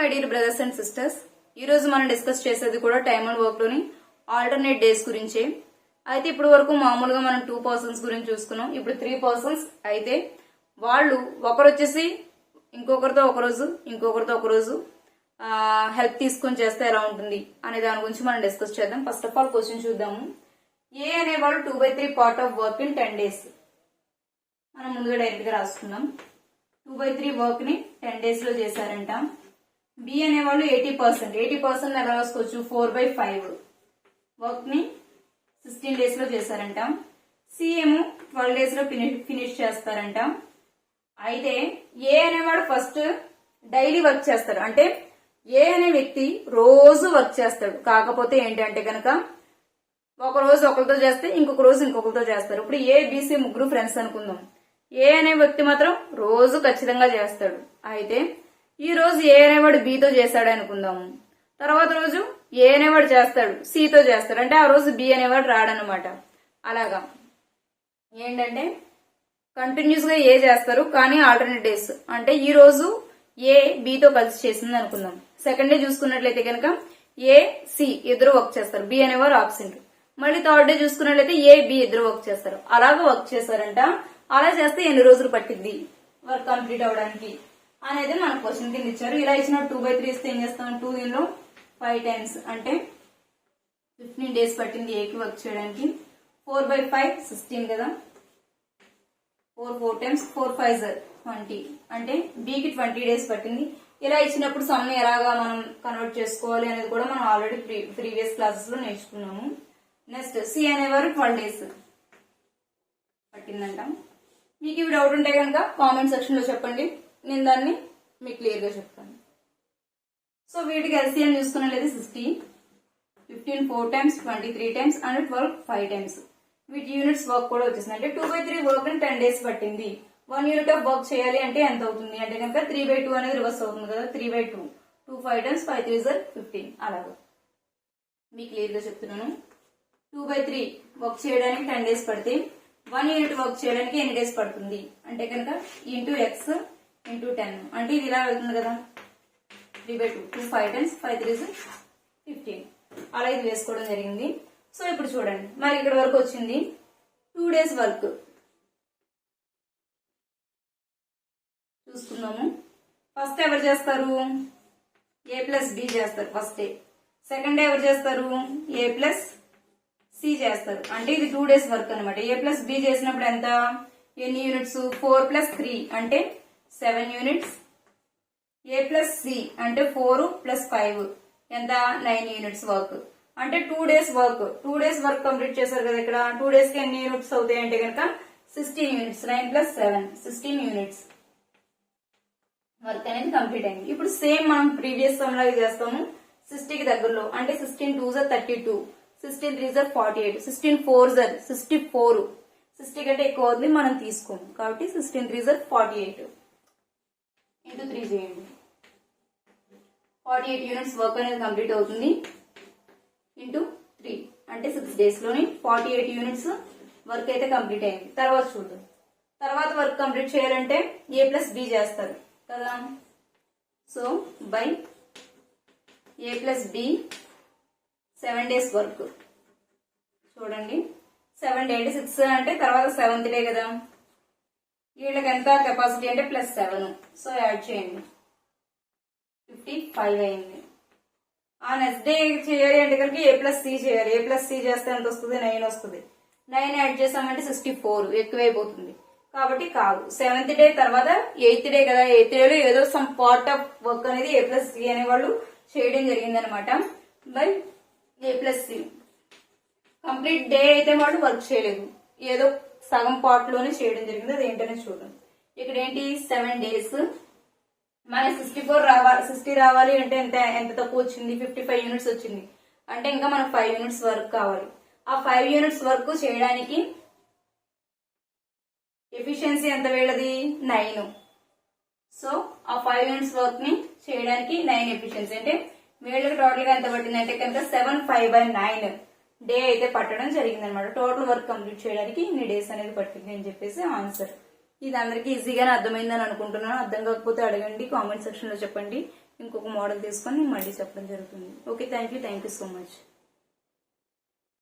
My dear brothers and sisters, ఈ రోజు మనం డిస్కస్ చేసేది కూడా టైమ్ అండ్ వర్క్ లోని ఆల్టర్నేట్ డేస్ గురించే. అయితే ఇప్పుడు వరకు మామూలుగా మనం 2 పర్సన్స్ గురించి చూసుకున్నాం. ఇప్పుడు 3 పర్సన్స్ అయితే వాళ్ళు ఒకరు వచ్చేసి ఇంకొకరితో ఒక రోజు హెల్ప్ తీసుకొని చేస్తే ఎలా ఉంటుంది అనే దాని గురించి మనం డిస్కస్ చేద్దాం. ఫస్ట్ ఆఫ్ ఆల్ క్వశ్చన్ చూద్దాము. ఏ అనేవాళ్ళు 2/3 part of work in 10 days. మనం ముందుగా డైరెక్ట్ గా రాసుకుందాం. 2/3 వర్క్ ని 10 days లో చేశారంట. బి అనేవాళ్ళు 80% ఎలా రాసుకోవచ్చు, 4/5 వర్క్ ని 16 days లో చేశారంట. సి ఏమో 12 days లో ఫినిష్ చేస్తారంట. అయితే ఏ అనేవాడు ఫస్ట్ డైలీ వర్క్ చేస్తాడు. అంటే ఏ అనే వ్యక్తి రోజు వర్క్ చేస్తాడు. కాకపోతే ఏంటంటే కనుక ఒక రోజు ఒకరితో చేస్తే ఇంకొక రోజు ఇంకొకరితో చేస్తారు. ఇప్పుడు ఏ బీసీ ముగ్గురు ఫ్రెండ్స్ అనుకుందాం. ఏ అనే వ్యక్తి మాత్రం రోజు ఖచ్చితంగా చేస్తాడు. అయితే ఈ రోజు ఏ అనేవాడు బితో చేస్తాడు అనుకుందాము. తర్వాత రోజు ఏ అనేవాడు చేస్తాడు, సితో చేస్తాడు. అంటే ఆ రోజు బి అనేవాడు రాడనమాట. అలాగా ఏంటంటే కంటిన్యూస్ గా ఏ చేస్తారు, కానీ ఆల్టర్నేట్ డేస్. అంటే ఈ రోజు ఏ బితో కలిసి చేసింది అనుకుందాం. సెకండ్ డే చూసుకున్నట్లయితే కనుక ఏ సి ఇద్దరు వర్క్ చేస్తారు, బి అనేవారు ఆబ్సెంట్. మళ్ళీ థర్డ్ డే చూసుకున్నట్లయితే ఏ బి ఇద్దరు వర్క్ చేస్తారు. అలాగా వర్క్ చేస్తారంట. అలా చేస్తే ఎన్ని రోజులు పట్టింది వర్క్ కంప్లీట్ అవడానికి అనేది మన క్వశ్చన్ కింద ఇచ్చారు. ఇలా ఇచ్చిన 2/3 ఇస్తే ఏం చేస్తాం, 2 దీనిలో 5 times అంటే 15 days పట్టింది ఏకి వర్క్ చేయడానికి. 4/5 16 కదా, 4 times 4 5 20 అంటే బికి 20 days పట్టింది. ఇలా ఇచ్చినప్పుడు సమ్ ని ఎలాగా మనం కన్వర్ట్ చేసుకోవాలి అనేది కూడా మనం ఆల్రెడీ ప్రీవియస్ క్లాసెస్ లో నేర్చుకున్నాము. నెక్స్ట్ సి అనేవారు 12 days పట్టిందంట. మీకు ఇవి డౌట్ ఉంటే కనుక కామెంట్ సెక్షన్ లో చెప్పండి, నేను దాన్ని మీకు క్లియర్ గా చెప్తాను. సో వీటికి ఎల్సిఎం చూసుకున్నట్లయితే 60, 15 4 times 23 times అండ్ 12 5 times. వీటి యూనిట్స్ వర్క్ కూడా వచ్చేసింది. అంటే 2/3 వర్క్ ని 10 days పట్టింది. 1 యూనిట్ ఆఫ్ వర్క్ చేయాలి అంటే ఎంత అవుతుంది అంటే కనుక 3/2 అనేది రివర్స్ అవుతుంది కదా, 3/2 2 5 times 5 3 15. అలాగా మీకు క్లియర్ గా చెప్తున్నాను. 2/3 వర్క్ చేయడానికి 10 days పడితే 1 యూనిట్ వర్క్ చేయడానికి ఎన్ని డేస్ పడుతుంది అంటే కనుక ఇంటూ ఎక్స్ ఇంటూ 10. అంటే ఇది ఇలా వెళ్తుంది కదా, 3/2 2 5 times 5 3 15. అలా ఇది వేసుకోవడం జరిగింది. సో ఇప్పుడు చూడండి, మరి ఇక్కడ వరకు వచ్చింది 2 days వర్క్ చూసుకున్నాము. ఫస్ట్ ఎవరు చేస్తారు, ఏ ప్లస్ బి చేస్తారు ఫస్ట్ డే. సెకండ్ డే ఎవరు చేస్తారు, ఏ ప్లస్ సి చేస్తారు. అంటే ఇది 2 days వర్క్ అనమాట. ఏ ప్లస్ బి చేసినప్పుడు ఎంత, ఎన్ని యూనిట్స్, 4 + 3 అంటే 7 యూనిట్స్. ఏ ప్లస్ సి అంటే 4 + 5 ఎంత, 9 యూనిట్స్ వర్క్. అంటే 2 days work. 2 days work complete చేశారు కదా. ఇక్కడ 2 days కి ఎన్ని యూనిట్స్ అవుతాయి అంటే కనుక 16 యూనిట్స్. 9 + 7 16 యూనిట్స్ వర్క్ అనేది కంప్లీట్ అయింది. ఇప్పుడు సేమ్ మనం ప్రీవియస్ సమ్ లాగా చేస్తాము 60 కి దగ్గరలో. అంటే 16 2 32, 16 3 48, 16 4 64. 60 కంటే ఎక్కువ అవుతుంది, మనం తీసుకోము కాబట్టి 16 3 48 ఇంటూ 3 చేయండి. 48 యూనిట్స్ వర్క్ అనేది కంప్లీట్ అవుతుంది. ఇంటూ 3 అంటే 6 days లోని 48 యూనిట్స్ వర్క్ అయితే కంప్లీట్ అయింది. తర్వాత చూద్దాం. తర్వాత వర్క్ కంప్లీట్ చేయాలంటే ఏ ప్లస్ బి చేస్తారు కదా. So by A plus B 7 days work. చూడండి 7 డే 6 అంటే తర్వాత 7th డే కదా. వీళ్ళకి ఎంత కెపాసిటీ అంటే +7. సో యాడ్ చేయండి, 55 అయింది. ఆ నెక్స్ట్ డే చేయాలి అంటే కనుక ఏ ప్లస్ సి చేయాలి. ఏ ప్లస్ సి చేస్తే ఎంత వస్తుంది, 9 వస్తుంది. 9 యాడ్ చేసామంటే 64 ఎక్కువైపోతుంది కాబట్టి కాదు. 7th డే తర్వాత 8th డే కదా. 8th డేలో ఏదో సమ్ పార్ట్ ఆఫ్ వర్క్ అనేది ఏ ప్లస్ సి అనే వాళ్ళు చేయడం జరిగింది అనమాట. By A plus C complete day అయితే వాళ్ళు వర్క్ చేయలేదు, ఏదో సగం పార్ట్ లోనే చేయడం జరిగింది. అది ఏంటనే చూద్దాం. ఇక్కడ ఏంటి 7 days మన 60 రావాలి అంటే ఎంత తక్కువ వచ్చింది, 55 యూనిట్స్ వచ్చింది. అంటే ఇంకా మనకు 5 యూనిట్స్ వర్క్ కావాలి. ఆ 5 యూనిట్స్ వర్క్ చేయడానికి ఎఫిషియన్సీ ఎంత వేళది, 9. సో ఆ 5 యూనిట్స్ వర్క్ ని చేయడానికి 9 ఎఫిషియన్సీ. అంటే వీళ్ళకి టోటల్ గా ఎంత పట్టింది అంటే కనుక 7 5/9 డే అయితే పట్టడం జరిగింది అనమాట. టోటల్ వర్క్ కంప్లీట్ చేయడానికి ఇన్ని డేస్ అనేది పట్టింది అని చెప్పేసి ఆన్సర్. ఇది అందరికీ ఈజీగానే అర్థమైందని అనుకుంటున్నాను. అర్థం కాకపోతే అడగండి, కామెంట్ సెక్షన్ లో చెప్పండి. ఇంకొక మోడల్ తీసుకొని మళ్ళీ చెప్పడం జరుగుతుంది. Okay, thank you so much.